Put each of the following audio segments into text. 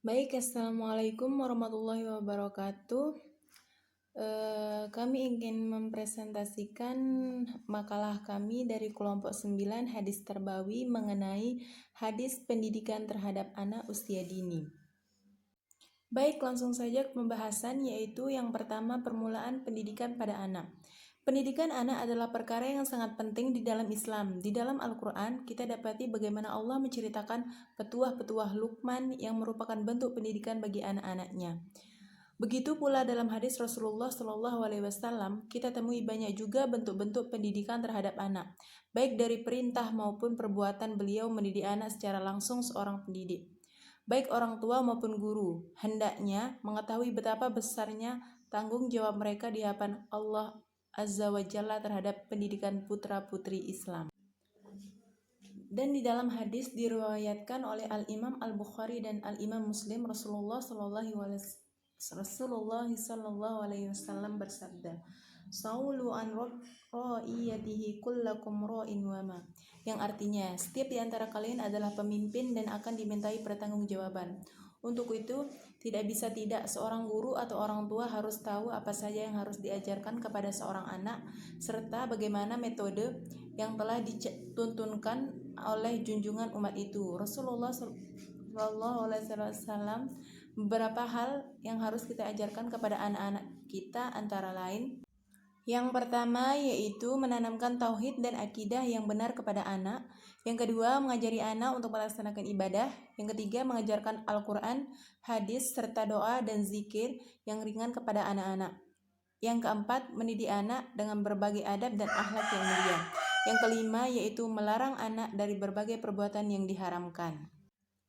Baik, Assalamualaikum warahmatullahi wabarakatuh. Kami ingin mempresentasikan makalah kami dari kelompok 9 hadis terbawi mengenai hadis pendidikan terhadap anak usia dini. Baik, langsung saja ke pembahasan, yaitu yang pertama permulaan pendidikan pada anak. Pendidikan anak adalah perkara yang sangat penting di dalam Islam. Di dalam Al-Quran, kita dapati bagaimana Allah menceritakan petuah-petuah Luqman yang merupakan bentuk pendidikan bagi anak-anaknya. Begitu pula dalam hadis Rasulullah SAW, kita temui banyak juga bentuk-bentuk pendidikan terhadap anak, baik dari perintah maupun perbuatan beliau mendidik anak secara langsung seorang pendidik. Baik orang tua maupun guru, hendaknya mengetahui betapa besarnya tanggung jawab mereka di hadapan Allah Azza wa Jalla terhadap pendidikan putra-putri Islam. Dan di dalam hadis diriwayatkan oleh Al-Imam Al-Bukhari dan Al-Imam Muslim, Rasulullah sallallahu alaihi wasallam bersabda, "Saulu an ra'iyatihi kullakum ra'in wa ma." Yang artinya, setiap di antara kalian adalah pemimpin dan akan dimintai pertanggungjawaban. Untuk itu, tidak bisa tidak seorang guru atau orang tua harus tahu apa saja yang harus diajarkan kepada seorang anak, serta bagaimana metode yang telah dituntunkan oleh junjungan umat itu, Rasulullah SAW. Beberapa hal yang harus kita ajarkan kepada anak-anak kita antara lain, yang pertama yaitu menanamkan tauhid dan akidah yang benar kepada anak. Yang kedua, mengajari anak untuk melaksanakan ibadah. Yang ketiga, mengajarkan Al-Quran, hadis, serta doa dan zikir yang ringan kepada anak-anak. Yang keempat, mendidik anak dengan berbagai adab dan akhlak yang mulia. Yang kelima, yaitu melarang anak dari berbagai perbuatan yang diharamkan.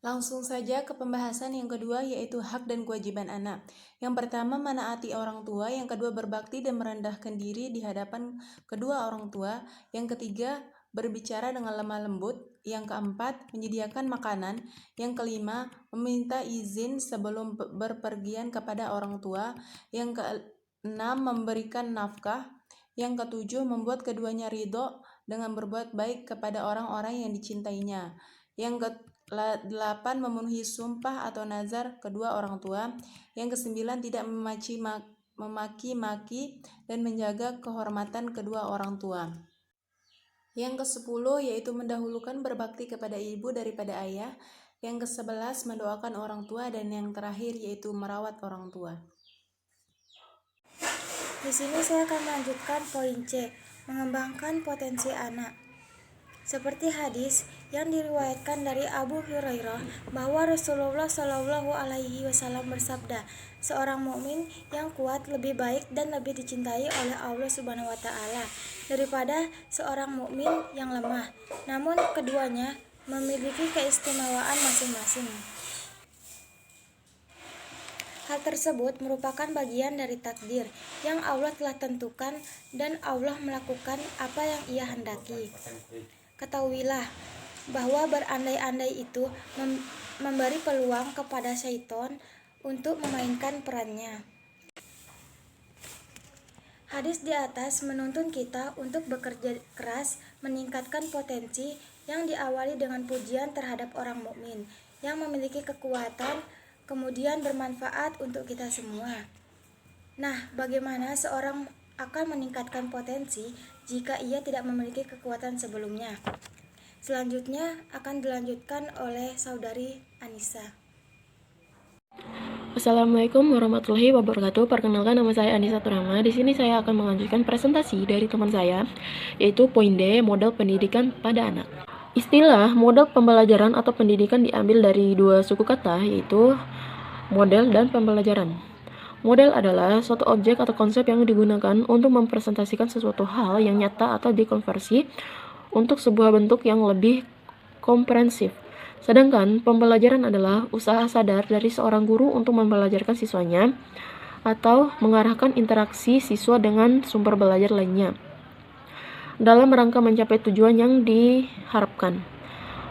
Langsung saja ke pembahasan yang kedua, yaitu hak dan kewajiban anak. Yang pertama, menaati orang tua. Yang kedua, berbakti dan merendahkan diri di hadapan kedua orang tua. Yang ketiga, berbicara dengan lemah lembut. Yang keempat, menyediakan makanan. Yang kelima, meminta izin sebelum berpergian kepada orang tua. Yang keenam, memberikan nafkah. Yang ketujuh, membuat keduanya ridho dengan berbuat baik kepada orang-orang yang dicintainya. Yang ke-8, memenuhi sumpah atau nazar kedua orang tua. Yang ke-9, tidak memaki-maki dan menjaga kehormatan kedua orang tua. Yang ke-10, yaitu mendahulukan berbakti kepada ibu daripada ayah. Yang ke-11, mendoakan orang tua. Dan yang terakhir, yaitu merawat orang tua. Di sini saya akan melanjutkan poin C, mengembangkan potensi anak. Seperti hadis yang diriwayatkan dari Abu Hurairah bahwa Rasulullah Shallallahu alaihi wasallam bersabda, seorang mukmin yang kuat lebih baik dan lebih dicintai oleh Allah Subhanahu wa taala daripada seorang mukmin yang lemah. Namun keduanya memiliki keistimewaan masing-masing. Hal tersebut merupakan bagian dari takdir yang Allah telah tentukan dan Allah melakukan apa yang Ia hendaki. Ketahuilah bahwa berandai-andai itu memberi peluang kepada syaitan untuk memainkan perannya. Hadis di atas menuntun kita untuk bekerja keras meningkatkan potensi yang diawali dengan pujian terhadap orang mukmin yang memiliki kekuatan, kemudian bermanfaat untuk kita semua. Nah, bagaimana seorang akan meningkatkan potensi jika ia tidak memiliki kekuatan sebelumnya? Selanjutnya akan dilanjutkan oleh saudari Anissa. Assalamualaikum warahmatullahi wabarakatuh. Perkenalkan, nama saya Anissa Turama. Di sini saya akan melanjutkan presentasi dari teman saya, yaitu poin D, model pendidikan pada anak. Istilah model pembelajaran atau pendidikan diambil dari dua suku kata, yaitu model dan pembelajaran. Model adalah suatu objek atau konsep yang digunakan untuk mempresentasikan sesuatu hal yang nyata atau dikonversi untuk sebuah bentuk yang lebih komprehensif. Sedangkan pembelajaran adalah usaha sadar dari seorang guru untuk membelajarkan siswanya atau mengarahkan interaksi siswa dengan sumber belajar lainnya dalam rangka mencapai tujuan yang diharapkan.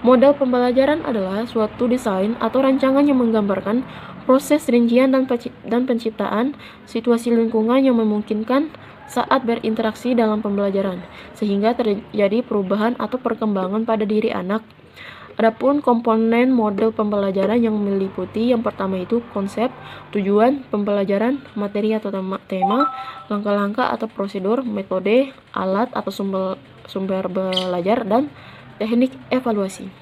Model pembelajaran adalah suatu desain atau rancangan yang menggambarkan proses rincian dan penciptaan situasi lingkungan yang memungkinkan saat berinteraksi dalam pembelajaran, sehingga terjadi perubahan atau perkembangan pada diri anak Adapun komponen model pembelajaran yang meliputi yang pertama itu konsep, tujuan pembelajaran, materi atau tema, langkah-langkah atau prosedur, metode, alat atau sumber belajar, dan teknik evaluasi.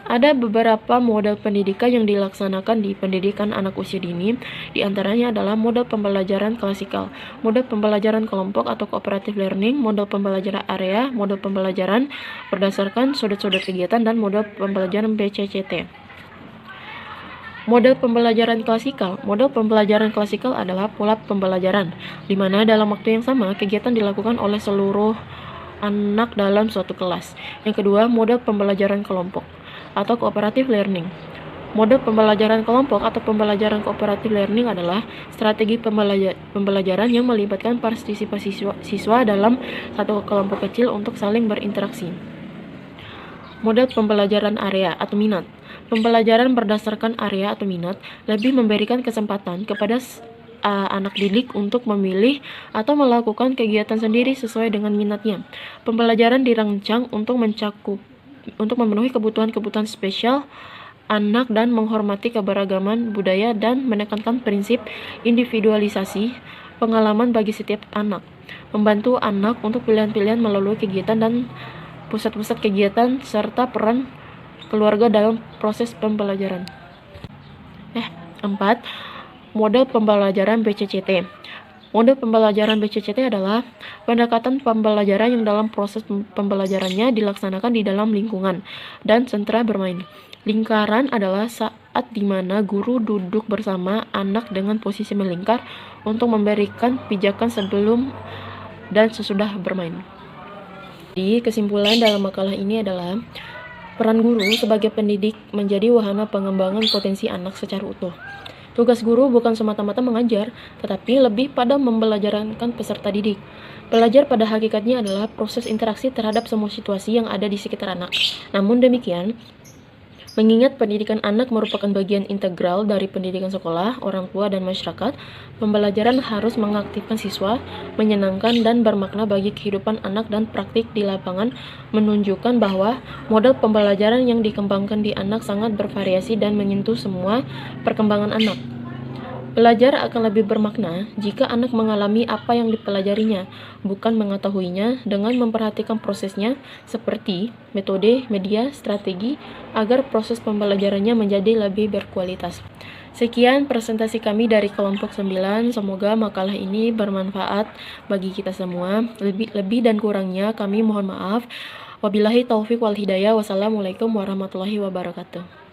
Ada beberapa model pendidikan yang dilaksanakan di pendidikan anak usia dini, di antaranya adalah model pembelajaran klasikal, model pembelajaran kelompok atau cooperative learning, model pembelajaran area, model pembelajaran berdasarkan sudut-sudut kegiatan, dan model pembelajaran BCCT. Model pembelajaran klasikal. Model pembelajaran klasikal adalah pola pembelajaran, di mana dalam waktu yang sama kegiatan dilakukan oleh seluruh anak dalam suatu kelas. Yang kedua, model pembelajaran kelompok atau cooperative learning. Model pembelajaran kelompok atau pembelajaran cooperative learning adalah strategi pembelajaran yang melibatkan partisipasi siswa dalam satu kelompok kecil untuk saling berinteraksi. Model pembelajaran area atau minat. Pembelajaran berdasarkan area atau minat lebih memberikan kesempatan kepada anak didik untuk memilih atau melakukan kegiatan sendiri sesuai dengan minatnya. Pembelajaran dirancang untuk memenuhi kebutuhan-kebutuhan spesial anak dan menghormati keberagaman budaya dan menekankan prinsip individualisasi pengalaman bagi setiap anak, membantu anak untuk pilihan-pilihan melalui kegiatan dan pusat-pusat kegiatan serta peran keluarga dalam proses pembelajaran. 4. Model pembelajaran BCCT. Model pembelajaran BCCT adalah pendekatan pembelajaran yang dalam proses pembelajarannya dilaksanakan di dalam lingkungan dan sentra bermain. Lingkaran adalah saat di mana guru duduk bersama anak dengan posisi melingkar untuk memberikan pijakan sebelum dan sesudah bermain. Jadi, kesimpulan dalam makalah ini adalah peran guru sebagai pendidik menjadi wahana pengembangan potensi anak secara utuh. Tugas guru bukan semata-mata mengajar, tetapi lebih pada membelajarkan peserta didik. Belajar pada hakikatnya adalah proses interaksi terhadap semua situasi yang ada di sekitar anak. Namun demikian, mengingat pendidikan anak merupakan bagian integral dari pendidikan sekolah, orang tua, dan masyarakat, pembelajaran harus mengaktifkan siswa, menyenangkan dan bermakna bagi kehidupan anak, dan praktik di lapangan menunjukkan bahwa model pembelajaran yang dikembangkan di anak sangat bervariasi dan menyentuh semua perkembangan anak. Belajar akan lebih bermakna jika anak mengalami apa yang dipelajarinya, bukan mengetahuinya, dengan memperhatikan prosesnya seperti metode, media, strategi, agar proses pembelajarannya menjadi lebih berkualitas. Sekian presentasi kami dari kelompok 9. Semoga makalah ini bermanfaat bagi kita semua. Lebih dan kurangnya kami mohon maaf. Wabillahi taufik wal hidayah. Wassalamualaikum warahmatullahi wabarakatuh.